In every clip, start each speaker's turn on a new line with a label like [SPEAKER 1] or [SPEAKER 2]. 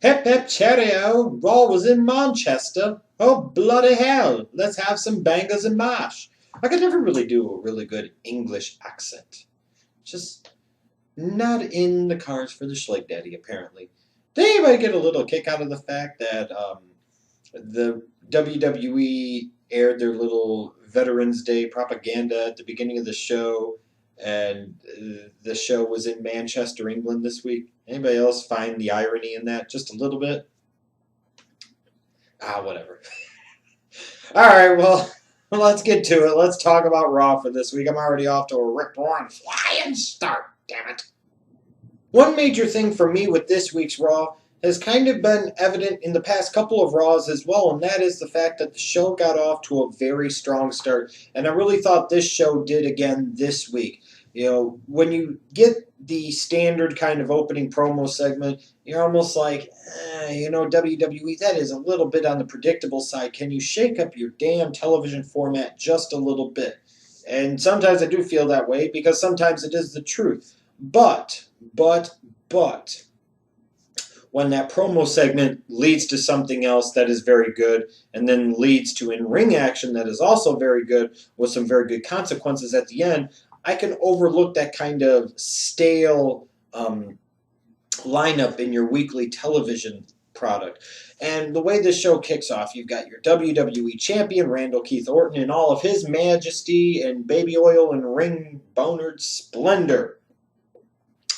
[SPEAKER 1] Hep hep cheerio, Raw was in Manchester. Oh bloody hell, let's have some bangers and mash. I could never really do a really good English accent. Just not in the cards for the Schleg Daddy, apparently. Did anybody get a little kick out of the fact that the WWE aired their little Veterans Day propaganda at the beginning of the show, and the show was in Manchester, England this week? Anybody else find the irony in that just a little bit? Whatever. All right, well, let's get to it. Let's talk about Raw for this week. I'm already off to a rip-roaring flying start, damn it. One major thing for me with this week's Raw has kind of been evident in the past couple of Raws as well, and that is the fact that the show got off to a very strong start, and I really thought this show did again this week. You know, when you get the standard kind of opening promo segment, you're almost like, WWE, that is a little bit on the predictable side. Can you shake up your damn television format just a little bit? And sometimes I do feel that way because sometimes it is the truth. But, when that promo segment leads to something else that is very good and then leads to in-ring action that is also very good with some very good consequences at the end, I can overlook that kind of stale lineup in your weekly television product. And the way this show kicks off, you've got your WWE Champion, Randall Keith Orton, in all of his majesty and baby oil and ring bonered splendor.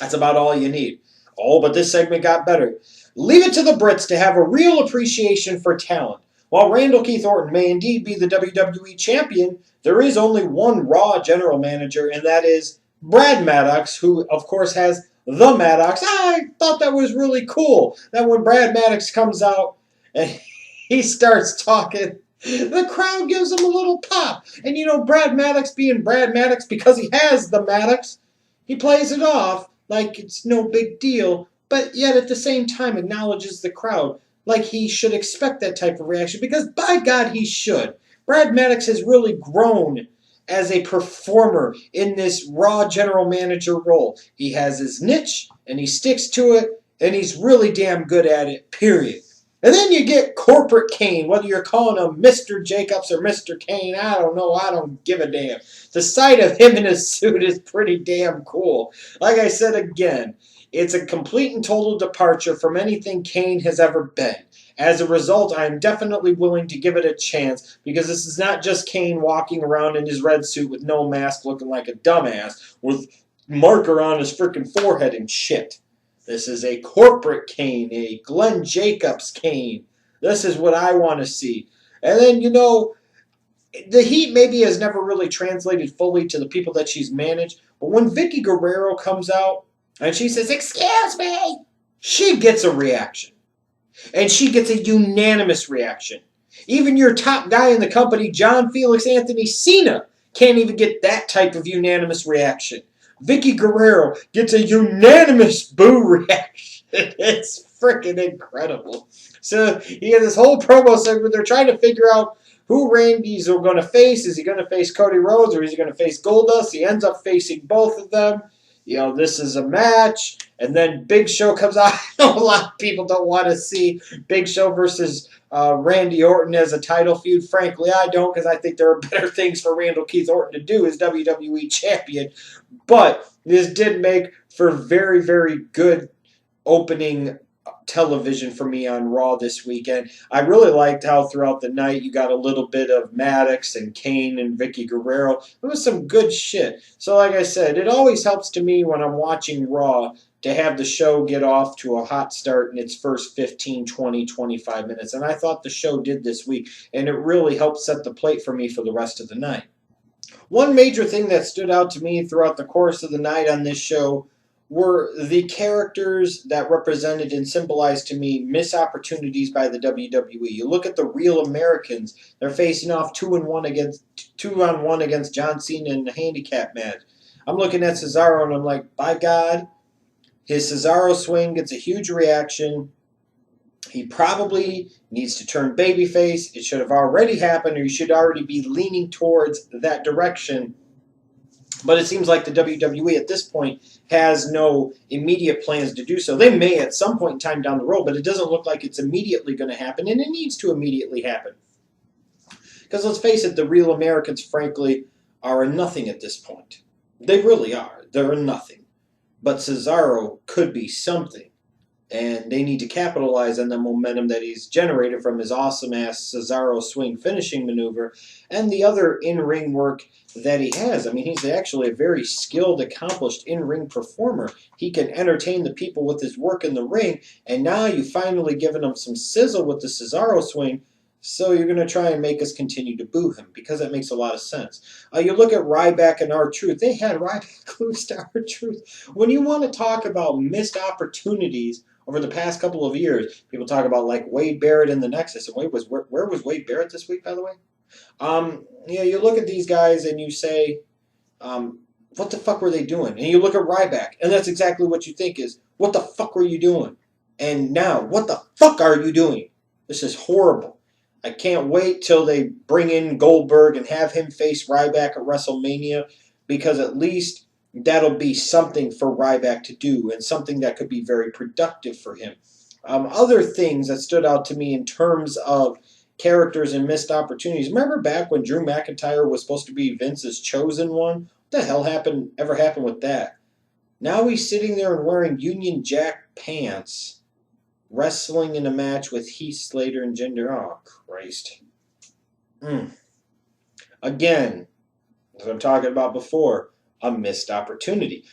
[SPEAKER 1] That's about all you need. Oh, but this segment got better. Leave it to the Brits to have a real appreciation for talent. While Randall Keith Orton may indeed be the WWE Champion, there is only one Raw general manager, and that is Brad Maddox, who, of course, has the Maddox. I thought that was really cool, that when Brad Maddox comes out and he starts talking, the crowd gives him a little pop. And, Brad Maddox being Brad Maddox, because he has the Maddox, he plays it off like it's no big deal, but yet at the same time acknowledges the crowd like he should expect that type of reaction, because by God he should. Brad Maddox has really grown as a performer in this Raw general manager role. He has his niche, and he sticks to it, and he's really damn good at it, period. And then you get Corporate Kane, whether you're calling him Mr. Jacobs or Mr. Kane, I don't know, I don't give a damn. The sight of him in a suit is pretty damn cool. Like I said again, it's a complete and total departure from anything Kane has ever been. As a result, I am definitely willing to give it a chance, because this is not just Kane walking around in his red suit with no mask looking like a dumbass with marker on his freaking forehead and shit. This is a corporate Kane, a Glenn Jacobs Kane. This is what I want to see. And then, the heat maybe has never really translated fully to the people that she's managed, but when Vicky Guerrero comes out and she says, "Excuse me," she gets a reaction. And she gets a unanimous reaction. Even your top guy in the company, John Felix Anthony Cena, can't even get that type of unanimous reaction. Vicky Guerrero gets a unanimous boo reaction. It's freaking incredible. So you get this whole promo segment. They're trying to figure out who Randy's going to face. Is he going to face Cody Rhodes, or is he going to face Goldust? He ends up facing both of them. This is a match. And then Big Show comes out. I know a lot of people don't want to see Big Show versus Randy Orton as a title feud. Frankly, I don't, because I think there are better things for Randall Keith Orton to do as WWE Champion. But this did make for very, very good opening television for me on Raw this weekend. I really liked how throughout the night you got a little bit of Maddox and Kane and Vicky Guerrero. It was some good shit. So like I said, it always helps to me when I'm watching Raw to have the show get off to a hot start in its first 15, 20, 25 minutes. And I thought the show did this week, and it really helped set the plate for me for the rest of the night. One major thing that stood out to me throughout the course of the night on this show were the characters that represented and symbolized to me missed opportunities by the WWE. You look at the Real Americans; they're facing off 2-on-1 against John Cena in a handicap match. I'm looking at Cesaro and I'm like, by God, his Cesaro swing gets a huge reaction. He probably needs to turn babyface. It should have already happened, or you should already be leaning towards that direction. But it seems like the WWE at this point has no immediate plans to do so. They may at some point in time down the road, but it doesn't look like it's immediately going to happen, and it needs to immediately happen. Because let's face it, the real Americans, frankly, are a nothing at this point. They really are. They're a nothing. But Cesaro could be something. And they need to capitalize on the momentum that he's generated from his awesome-ass Cesaro swing finishing maneuver and the other in-ring work that he has. I mean, he's actually a very skilled, accomplished in-ring performer. He can entertain the people with his work in the ring, and now you've finally given him some sizzle with the Cesaro swing, so you're going to try and make us continue to boo him, because that makes a lot of sense. You look at Ryback and R-Truth. They had Ryback lose to R-Truth. When you want to talk about missed opportunities over the past couple of years, people talk about like Wade Barrett in the Nexus. And where was Wade Barrett this week, by the way? You look at these guys and you say, what the fuck were they doing? And you look at Ryback, and that's exactly what you think is, what the fuck were you doing? And now, what the fuck are you doing? This is horrible. I can't wait till they bring in Goldberg and have him face Ryback at WrestleMania, because at least that'll be something for Ryback to do and something that could be very productive for him. Other things that stood out to me in terms of characters and missed opportunities. Remember back when Drew McIntyre was supposed to be Vince's chosen one? What the hell ever happened with that? Now he's sitting there and wearing Union Jack pants, wrestling in a match with Heath Slater and Jinder. Oh, Christ. Again, as I'm talking about before, a missed opportunity.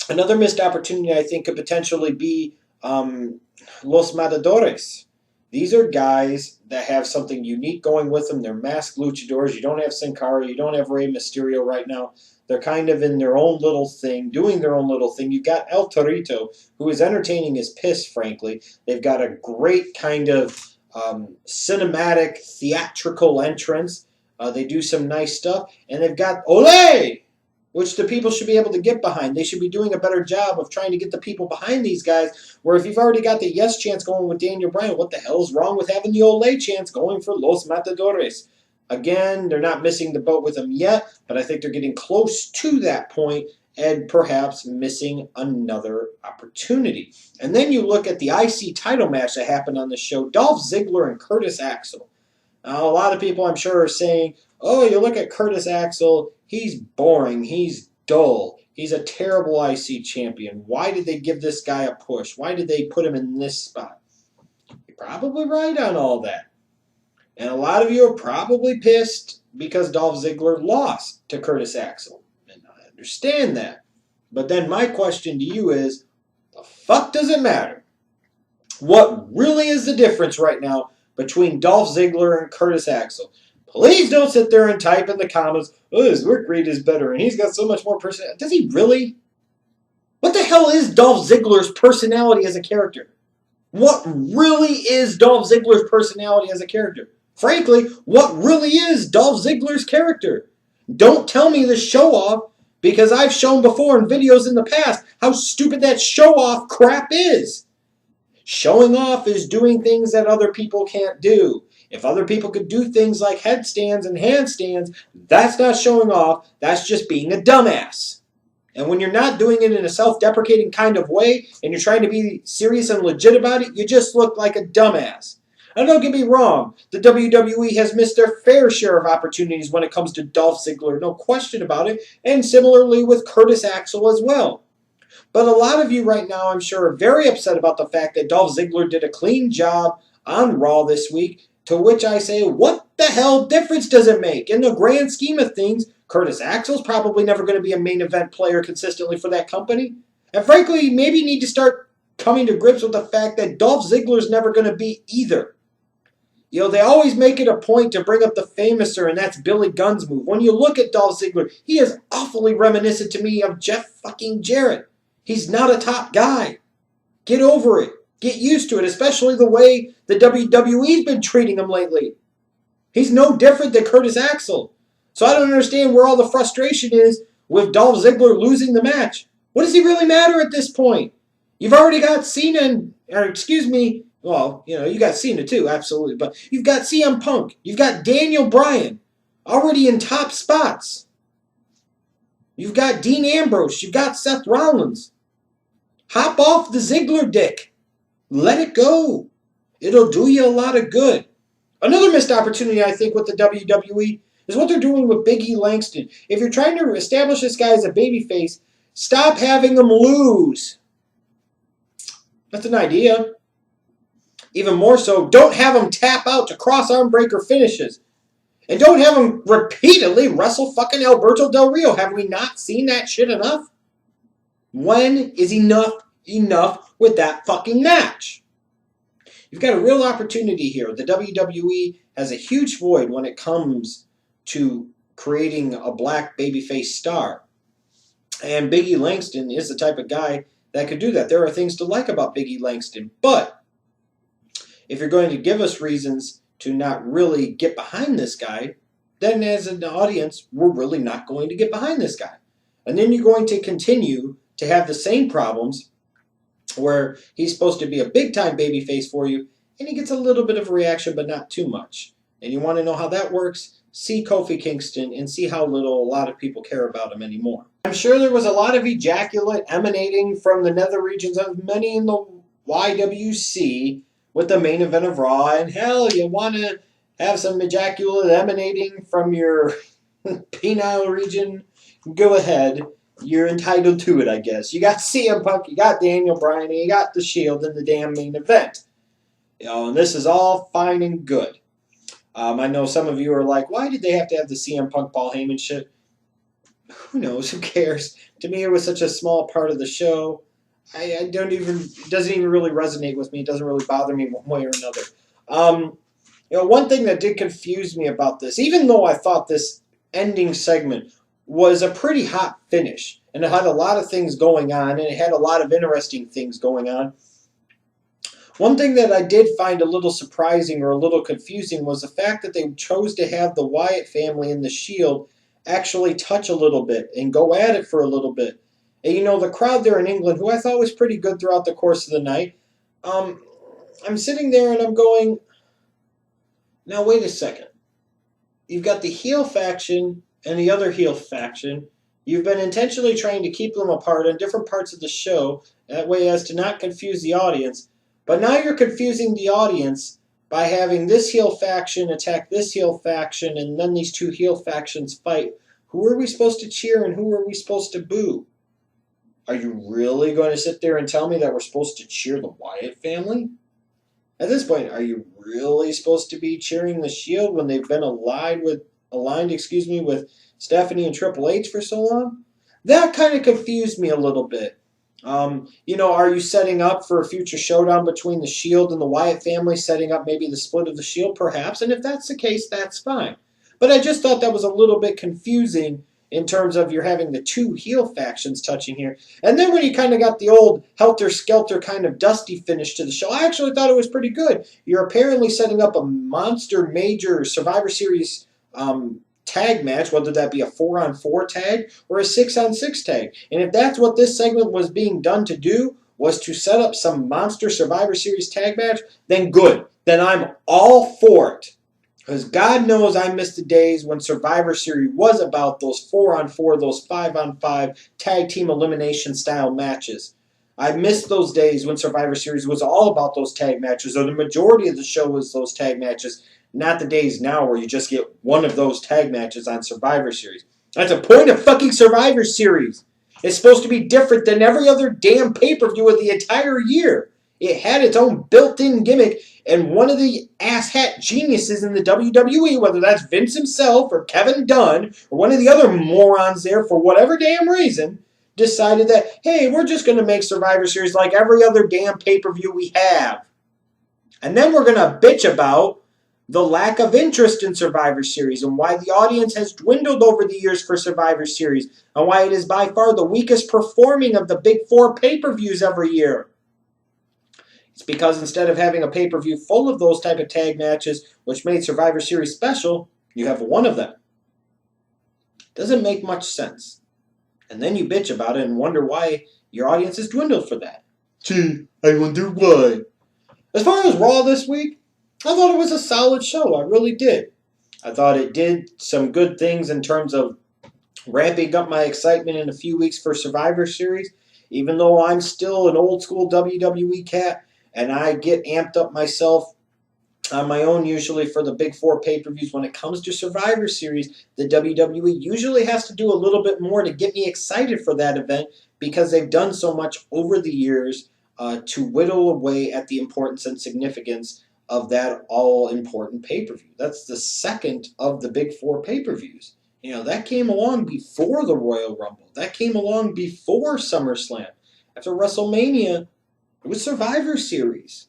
[SPEAKER 1] Another missed opportunity I think could potentially be Los Matadores. These are guys that have something unique going with them. They're masked luchadors. You don't have Sin Cara. You don't have Rey Mysterio right now. They're kind of in their own little thing, doing their own little thing. You've got El Torito, who is entertaining as piss, frankly. They've got a great kind of cinematic, theatrical entrance. They do some nice stuff. And they've got Ole, which the people should be able to get behind. They should be doing a better job of trying to get the people behind these guys, where if you've already got the yes chance going with Daniel Bryan, what the hell is wrong with having the Ole chance going for Los Matadores? Again, they're not missing the boat with them yet, but I think they're getting close to that point and perhaps missing another opportunity. And then you look at the IC title match that happened on the show, Dolph Ziggler and Curtis Axel. Now, a lot of people, I'm sure, are saying, oh, you look at Curtis Axel, he's boring, he's dull, he's a terrible IC champion. Why did they give this guy a push? Why did they put him in this spot? You're probably right on all that. And a lot of you are probably pissed because Dolph Ziggler lost to Curtis Axel. And I understand that. But then my question to you is, the fuck does it matter? What really is the difference right now between Dolph Ziggler and Curtis Axel? Please don't sit there and type in the comments, oh, his work rate is better and he's got so much more personality. Does he really? What the hell is Dolph Ziggler's personality as a character? What really is Dolph Ziggler's personality as a character? Frankly, what really is Dolph Ziggler's character? Don't tell me the show-off, because I've shown before in videos in the past how stupid that show-off crap is. Showing off is doing things that other people can't do. If other people could do things like headstands and handstands, that's not showing off, that's just being a dumbass. And when you're not doing it in a self-deprecating kind of way, and you're trying to be serious and legit about it, you just look like a dumbass. And don't get me wrong, the WWE has missed their fair share of opportunities when it comes to Dolph Ziggler, no question about it, and similarly with Curtis Axel as well. But a lot of you right now, I'm sure, are very upset about the fact that Dolph Ziggler did a clean job on Raw this week, to which I say, what the hell difference does it make? In the grand scheme of things, Curtis Axel's probably never going to be a main event player consistently for that company. And frankly, maybe you need to start coming to grips with the fact that Dolph Ziggler's never going to be either. You know, they always make it a point to bring up the famouser, and that's Billy Gunn's move. When you look at Dolph Ziggler, he is awfully reminiscent to me of Jeff fucking Jarrett. He's not a top guy. Get over it. Get used to it, especially the way the WWE's been treating him lately. He's no different than Curtis Axel. So I don't understand where all the frustration is with Dolph Ziggler losing the match. What does he really matter at this point? You've already got Cena, well, you got Cena too, absolutely. But you've got CM Punk. You've got Daniel Bryan already in top spots. You've got Dean Ambrose. You've got Seth Rollins. Hop off the Ziggler dick. Let it go. It'll do you a lot of good. Another missed opportunity, I think, with the WWE is what they're doing with Big E Langston. If you're trying to establish this guy as a babyface, stop having him lose. That's an idea. Even more so, don't have him tap out to cross-arm breaker finishes. And don't have him repeatedly wrestle fucking Alberto Del Rio. Have we not seen that shit enough? When is enough with that fucking match? You've got a real opportunity here. The WWE has a huge void when it comes to creating a black babyface star. And Big E Langston is the type of guy that could do that. There are things to like about Big E Langston. But if you're going to give us reasons to not really get behind this guy, then as an audience, we're really not going to get behind this guy. And then you're going to continue to have the same problems where he's supposed to be a big-time babyface for you, and he gets a little bit of a reaction, but not too much. And you want to know how that works? See Kofi Kingston and see how little a lot of people care about him anymore. I'm sure there was a lot of ejaculate emanating from the nether regions of many in the YWC with the main event of Raw, and hell, you want to have some ejaculate emanating from your penile region? Go ahead. You're entitled to it, I guess. You got CM Punk, you got Daniel Bryan, and you got The Shield in the damn main event. And this is all fine and good. I know some of you are like, why did they have to have the CM Punk Paul Heyman shit? Who knows? Who cares? To me, it was such a small part of the show. I don't even, it doesn't even really resonate with me. It doesn't really bother me one way or another. One thing that did confuse me about this, even though I thought this ending segment was a pretty hot finish, and it had a lot of things going on, and it had a lot of interesting things going on. One thing that I did find a little surprising or a little confusing was the fact that they chose to have the Wyatt family and the Shield actually touch a little bit and go at it for a little bit. And the crowd there in England, who I thought was pretty good throughout the course of the night, I'm sitting there and I'm going, now wait a second. You've got the heel faction and the other heel faction. You've been intentionally trying to keep them apart on different parts of the show, that way as to not confuse the audience. But now you're confusing the audience by having this heel faction attack this heel faction, and then these two heel factions fight. Who are we supposed to cheer and who are we supposed to boo? Are you really going to sit there and tell me that we're supposed to cheer the Wyatt family? At this point, are you really supposed to be cheering the Shield when they've been aligned with Stephanie and Triple H for so long? That kind of confused me a little bit. Are you setting up for a future showdown between the Shield and the Wyatt family, setting up maybe the split of the Shield perhaps? And if that's the case, that's fine. But I just thought that was a little bit confusing in terms of you're having the two heel factions touching here. And then when you kind of got the old helter-skelter kind of dusty finish to the show, I actually thought it was pretty good. You're apparently setting up a monster major Survivor Series tag match, whether that be a 4-on-4 tag or a 6-on-6 tag. And if that's what this segment was being done to do, was to set up some monster Survivor Series tag match, then good. Then I'm all for it. Because God knows I miss the days when Survivor Series was about those 4-on-4, those 5-on-5 tag team elimination style matches. I miss those days when Survivor Series was all about those tag matches, or the majority of the show was those tag matches. Not the days now where you just get one of those tag matches on Survivor Series. That's a point of fucking Survivor Series. It's supposed to be different than every other damn pay-per-view of the entire year. It had its own built-in gimmick, and one of the asshat geniuses in the WWE, whether that's Vince himself or Kevin Dunn or one of the other morons there for whatever damn reason, decided that, hey, we're just going to make Survivor Series like every other damn pay-per-view we have. And then we're going to bitch about the lack of interest in Survivor Series and why the audience has dwindled over the years for Survivor Series and why it is by far the weakest performing of the big four pay-per-views every year. It's because instead of having a pay-per-view full of those type of tag matches, which made Survivor Series special, you have one of them. Doesn't make much sense. And then you bitch about it and wonder why your audience has dwindled for that. Gee, I wonder why. As far as Raw this week, I thought it was a solid show. I really did. I thought it did some good things in terms of ramping up my excitement in a few weeks for Survivor Series. Even though I'm still an old school WWE cat and I get amped up myself on my own usually for the big four pay-per-views, when it comes to Survivor Series, the WWE usually has to do a little bit more to get me excited for that event because they've done so much over the years to whittle away at the importance and significance of that all-important pay-per-view. That's the second of the big four pay-per-views. That came along before the Royal Rumble. That came along before SummerSlam. After WrestleMania, it was Survivor Series.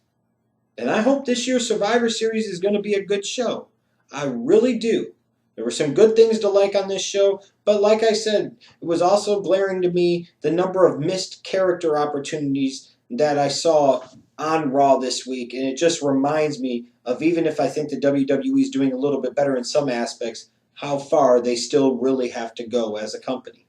[SPEAKER 1] And I hope this year's Survivor Series is going to be a good show. I really do. There were some good things to like on this show, but like I said, it was also glaring to me the number of missed character opportunities that I saw on Raw this week. And it just reminds me of, even if I think the WWE is doing a little bit better in some aspects, how far they still really have to go as a company.